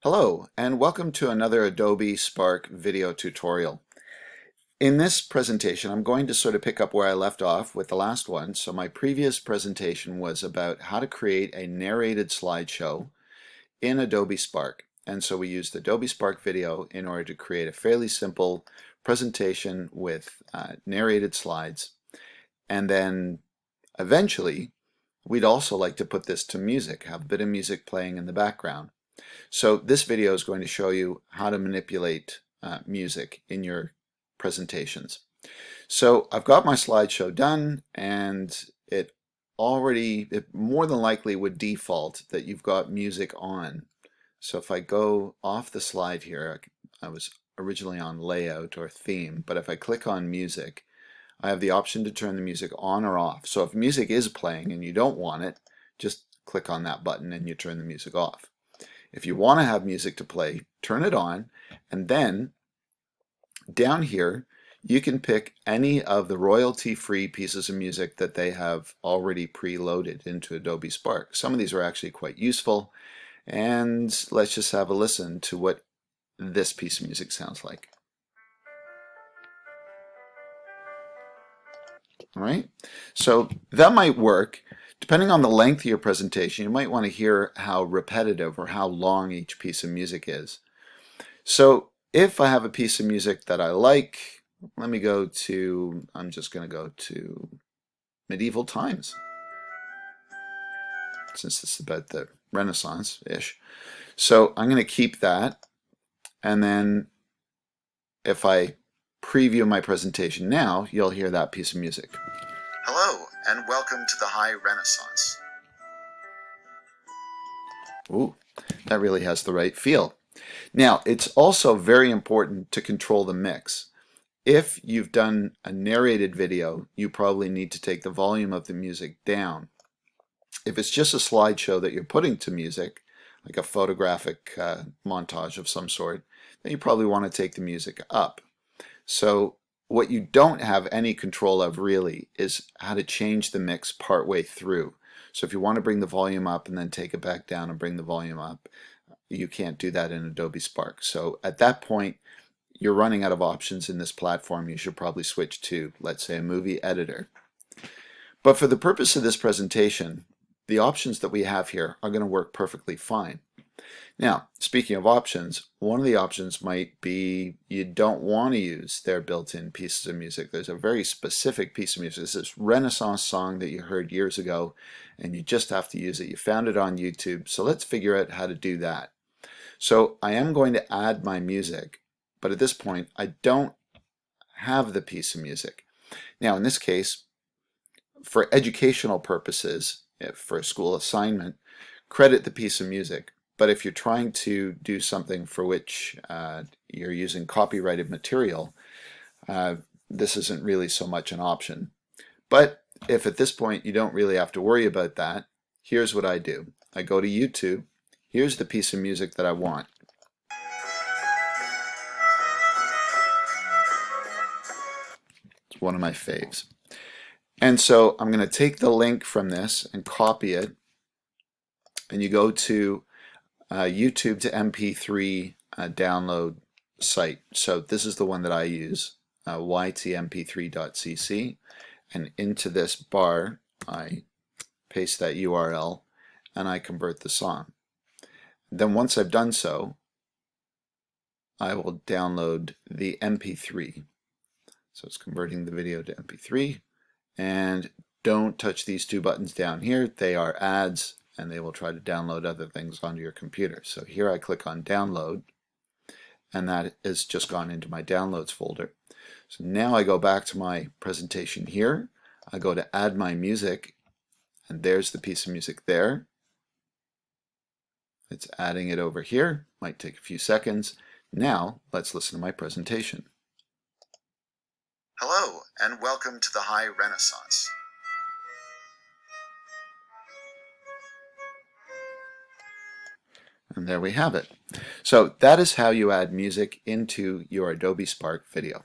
Hello, and welcome to another Adobe Spark video tutorial. In this presentation, I'm going to sort of pick up where I left off with the last one. So my previous presentation was about how to create a narrated slideshow in Adobe Spark. And so we used Adobe Spark Video in order to create a fairly simple presentation with narrated slides. And then eventually, we'd also like to put this to music, have a bit of music playing in the background. So this video is going to show you how to manipulate music in your presentations. So I've got my slideshow done, and it more than likely would default that you've got music on. So if I go off the slide here, I was originally on layout or theme, but if I click on music, I have the option to turn the music on or off. So if music is playing and you don't want it, just click on that button and you turn the music off. If you want to have music to play, turn it on, and then down here you can pick any of the royalty-free pieces of music that they have already preloaded into Adobe Spark. Some of these are actually quite useful, and let's just have a listen to what this piece of music sounds like. All right, so that might work. Depending on the length of your presentation, you might want to hear how repetitive or how long each piece of music is. So if I have a piece of music that I like, let me go to, I'm just going to go to medieval times, since it's about the Renaissance-ish. So I'm going to keep that, and then if I preview my presentation now, you'll hear that piece of music. Hello, and welcome to the High Renaissance. Ooh, that really has the right feel. Now, it's also very important to control the mix. If you've done a narrated video, you probably need to take the volume of the music down. If it's just a slideshow that you're putting to music, like a photographic montage of some sort, then you probably want to take the music up. So what you don't have any control of really is how to change the mix partway through. So if you want to bring the volume up and then take it back down and bring the volume up, you can't do that in Adobe Spark. So at that point, you're running out of options in this platform. You should probably switch to, let's say, a movie editor. But for the purpose of this presentation, the options that we have here are going to work perfectly fine. Now, speaking of options, one of the options might be you don't want to use their built-in pieces of music. There's a very specific piece of music. It's this Renaissance song that you heard years ago, and you just have to use it. You found it on YouTube, so let's figure out how to do that. So I am going to add my music, but at this point, I don't have the piece of music. Now, in this case, for educational purposes, for a school assignment, credit the piece of music. But if you're trying to do something for which you're using copyrighted material, this isn't really so much an option. But if at this point you don't really have to worry about that, here's what I do. I go to YouTube. Here's the piece of music that I want. It's one of my faves. And so I'm going to take the link from this and copy it. And you go to YouTube to MP3 download site. So this is the one that I use, ytmp3.cc, and into this bar I paste that URL and I convert the song. Then once I've done so, I will download the MP3. So it's converting the video to MP3, and don't touch these two buttons down here. They are ads, and they will try to download other things onto your computer. So here I click on download, and that has just gone into my downloads folder. So now I go back to my presentation here. I go to add my music, and there's the piece of music there. It's adding it over here. Might take a few seconds. Now let's listen to my presentation. Hello, and welcome to the High Renaissance. And there we have it. So that is how you add music into your Adobe Spark video.